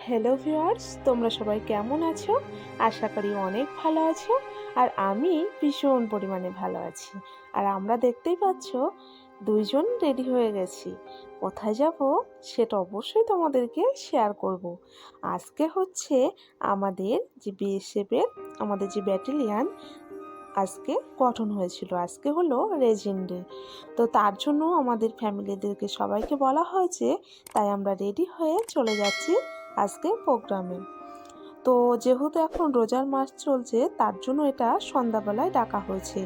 Hello viewers, তোমরা সবাই কেমন আছো? আশা করি অনেক ভালো আছো। আর আমি ভীষণ পরিমাণে ভালো আছি। আর আমরা দেখতেই পাচ্ছ দুইজন রেডি হয়ে গেছি। কোথায় যাব সেটা অবশ্যই তোমাদেরকে শেয়ার করব। আজকে হচ্ছে আমাদের যে বিএসএফের আমাদের যে ব্যাটালিয়ান আজকে গঠন হয়েছিল। আজকে হলো রেজিন ডে। তো তার জন্য আমাদের ফ্যামিলিদেরকে সবাইকে বলা হয়েছে, তাই আমরা রেডি হয়ে চলে যাচ্ছি আজকে প্রোগ্রামে। তো যেহেতু এখন রোজার মাস চলছে, তার জন্য এটা সন্ধ্যাবেলায় ডাকা হয়েছে।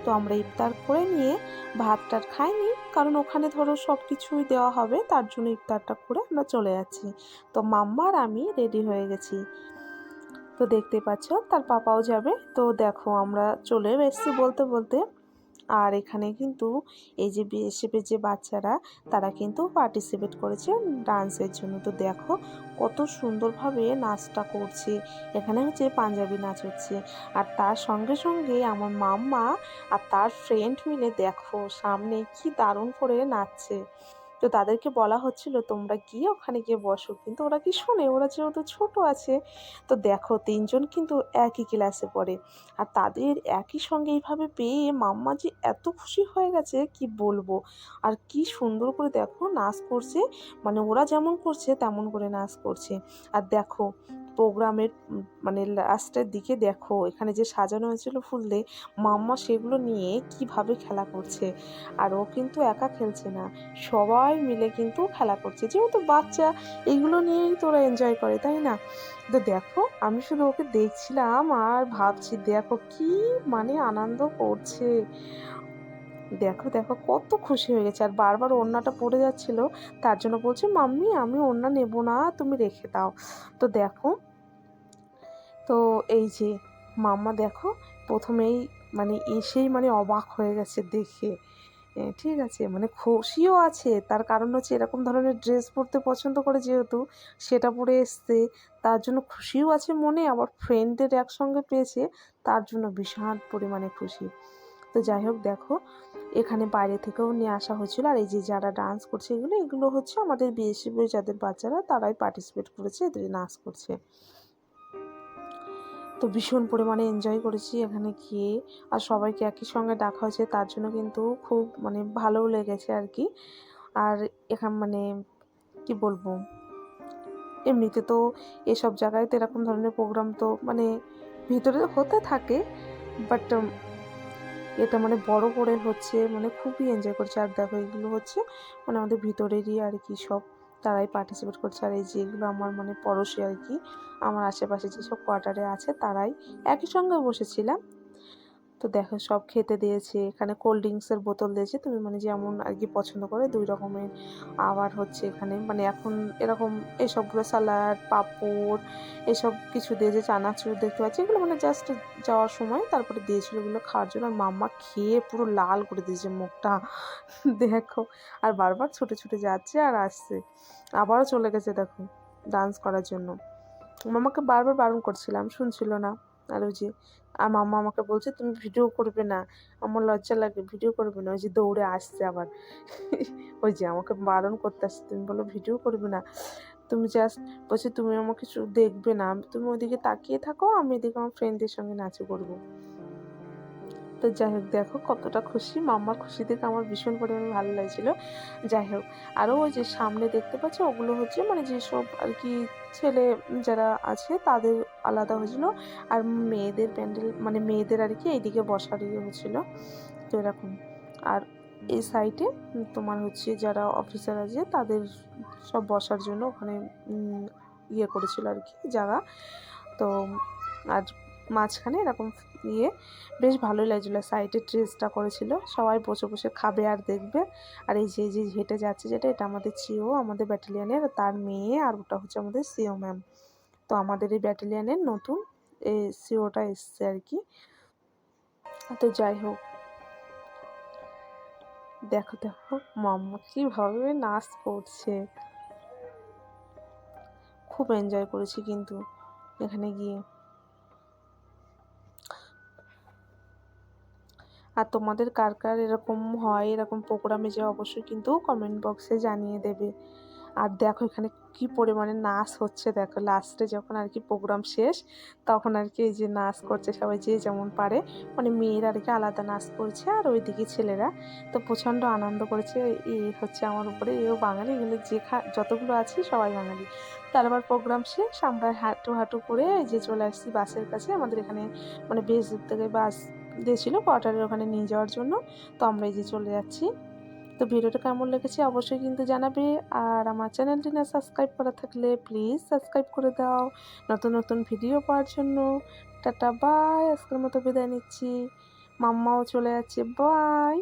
তো আমরা ইফতার করে নিয়ে ভাত টাত খাইনি, কারণ ওখানে ধরো সব কিছুই দেওয়া হবে, তার জন্য ইফতারটা করে আমরা চলে যাচ্ছি। তো মাম্মা আর আমি রেডি হয়ে গেছি। তো দেখতে পাচ্ছ তার পাপাও যাবে। তো দেখো আমরা চলে এসেছি বলতে বলতে। আর এখানে কিন্তু এই যে বিএসএফের যে বাচ্চারা, তারা কিন্তু পার্টিসিপেট করেছে ডান্সের জন্য। তো দেখো কত সুন্দরভাবে নাচটা করছে। এখানে হচ্ছে পাঞ্জাবি নাচ হচ্ছে। আর তার সঙ্গে সঙ্গে আমার মাম্মা আর তার ফ্রেন্ড মিলে দেখো সামনে কি দারুণ করে নাচছে। তো তাদেরকে বলা হচ্ছিল তোমরা গিয়ে ওখানে গিয়ে বসো, কিন্তু ওরা কি শোনে, ওরা যেহেতু ছোট আছে। তো দেখো তিনজন কিন্তু একই ক্লাসে পড়ে। আর তাদের একই সঙ্গে এইভাবে পেয়ে মাম্মা যে এত খুশি হয়ে গেছে কি বলবো। আর কি সুন্দর করে দেখো নাচ করছে, মানে ওরা যেমন করছে তেমন করে নাচ করছে। আর দেখো প্রোগ্রামের মানে লাস্টের দিকে দেখো এখানে যে সাজানো হয়েছিল ফুল দিয়ে, মাম্মা সেগুলো নিয়ে কিভাবে খেলা করছে। আর ও কিন্তু একা খেলছে না, সবাই মিলে কিন্তু খেলা করছে, যেহেতু বাচ্চা এইগুলো নিয়েই তোরা এনজয় করে, তাই না? তো দেখো আমি শুধু ওকে দেখছিলাম আর ভাবছি দেখো কি মানে আনন্দ করছে। দেখো দেখো কত খুশি হয়ে গেছে। আর বারবার ওড়নাটা পড়ে যাচ্ছিল, তার জন্য বলছে মাম্মি আমি ওড়না নেবো না, তুমি রেখে দাও। তো দেখো, তো এই যে মাম্মা দেখো প্রথমেই মানে এসেই মানে অবাক হয়ে গেছে দেখে। ঠিক আছে, মানে খুশিও আছে, তার কারণ হচ্ছে এরকম ধরনের ড্রেস পরতে পছন্দ করে যেহেতু, সেটা পরে এসছে, তার জন্য খুশিও আছে মনে, আবার ফ্রেন্ডদের একসঙ্গে পেয়েছে, তার জন্য বিশাল পরিমাণে খুশি। তো যাই হোক দেখো এখানে বাইরে থেকেও নিয়ে আসা হয়েছিল। আর এই যে যারা ডান্স করছে এগুলো এগুলো হচ্ছে আমাদের বিএসএফ যাদের বাচ্চারা, তারাই পার্টিসিপেট করেছে, এদের নাচ করছে। তো ভীষণ পরিমাণে এনজয় করেছি এখানে গিয়ে। আর সবাইকে একই সঙ্গে ডাকা হয়েছে, তার জন্য কিন্তু খুব মানে ভালোও লেগেছে আর কি। আর এখান মানে কি বলবো, এমনিতে তো এসব জায়গায় তো এরকম ধরনের প্রোগ্রাম তো মানে ভিতরে হতে থাকে, বাট এটা মানে বড় করে হচ্ছে, মানে খুবই এনজয় করছে। আর দেখো এগুলো হচ্ছে মানে আমাদের ভিতরেরই আর কি সব, তারাই পার্টিসিপেট করছে। আর এই যে এগুলো আমার মানে পড়োশি আর কি, আমার আশেপাশে যেসব কোয়ার্টারে আছে তারাই একই সঙ্গে বসেছিলাম। তো দেখো সব খেতে দিয়েছে, এখানে কোল্ড ড্রিঙ্কসের বোতল দিয়েছে, তুমি মানে যেমন আর কি পছন্দ করে 2 রকমের। আবার হচ্ছে এখানে মানে এখন এরকম এসবগুলো সালাড পাঁপড় এসব কিছু দিয়েছে, চানাচুর দেখতে পাচ্ছি, এগুলো মানে জাস্ট যাওয়ার সময় তারপরে দিয়েছিল এগুলো খাওয়ার জন্য। আর মাম্মা খেয়ে পুরো লাল করে দিয়েছে মুখটা দেখো। আর বারবার ছুটে ছুটে যাচ্ছে আর আসছে, আবারও চলে গেছে দেখো ডান্স করার জন্য। মামাকে বারবার বারণ করছিলাম, শুনছিল না। আর ওই যে আর মাম্মা আমাকে বলছে তুমি ভিডিও করবে না, আমার লজ্জা লাগে, ভিডিও করবে না। ওই যে দৌড়ে আসছে আবার ওই যে আমাকে বারণ করতে আসছে, তুমি বলো ভিডিও করবে না, তুমি জাস্ট বলছে তুমি আমাকে দেখবে না, তুমি ওদিকে তাকিয়ে থাকো, আমি এদিকে আমার ফ্রেন্ডদের সঙ্গে নাচু করবো। তো যাই হোক দেখো কতটা খুশি, মাম্মার খুশি দেখে আমার ভীষণ পরিমাণে ভালো লাগছিল। যাই হোক আরও ওই যে সামনে দেখতে পাচ্ছ ওগুলো হচ্ছে মানে যেসব আর কি ছেলে যারা আছে তাদের আলাদা হয়েছিল। আর মেয়েদের প্যান্ডেল মানে মেয়েদের আর কি এইদিকে বসার ইয়ে হয়েছিল। তো এরকম। আর এই সাইডে তোমার হচ্ছে যারা অফিসার আছে তাদের সব বসার জন্য ওখানে ইয়ে করেছিল আর কি জায়গা। তো আর মাঝখানে এরকম ইয়ে বেশ ভালোই লাগছিলো, সাইডে ট্রেসটা করেছিল, সবাই বসে বসে খাবে আর দেখবে। আর এই যে হেঁটে যাচ্ছে যেটা, এটা আমাদের সিও আমাদের ব্যাটালিয়ানের, তার মেয়ে, আর ওটা হচ্ছে আমাদের সিও ম্যাম। তো আমাদের এই ব্যাটালিয়ানের নতুন এই সিওটা এসছে আর কি। তো যাই হোক দেখো দেখো মাম্মা কীভাবে নাচ করছে, খুব এনজয় করেছি কিন্তু এখানে গিয়ে। আর তোমাদের কার কার এরকম হয় এরকম প্রোগ্রামে যে অবশ্যই কিন্তু কমেন্ট বক্সে জানিয়ে দেবে। আর দেখো এখানে কি পরিমাণে নাচ হচ্ছে, দেখো লাস্টে যখন আর কি প্রোগ্রাম শেষ তখন আর কি এই যে নাচ করছে সবাই যে যেমন পারে, মানে মেয়েরা আর কি আলাদা নাচ করছে আর ওইদিকে ছেলেরা। তো প্রচণ্ড আনন্দ করেছে। এই হচ্ছে আমার উপরে, এও বাঙালি, এগুলো যে যতগুলো আছি সবাই বাঙালি। তারপর প্রোগ্রাম শেষ আমরা হাঁটু হাঁটু করে এই যে চলে আসছি বাসের কাছে। আমাদের এখানে মানে বেশ দূর থেকে বাস দিয়েছিল কোয়ার্টারের ওখানে নিয়ে যাওয়ার জন্য। তো আমরা এই যে চলে যাচ্ছি। তো ভিডিওটা কেমন লেগেছে অবশ্যই কিন্তু জানাবে। আর আমার চ্যানেলটি না সাবস্ক্রাইব করা থাকলে প্লিজ সাবস্ক্রাইব করে দাও নতুন নতুন ভিডিও পাওয়ার জন্য। টাটা বাই, আজকের মতো বিদায় নিচ্ছি। মাম্মাও চলে যাচ্ছে, বাই।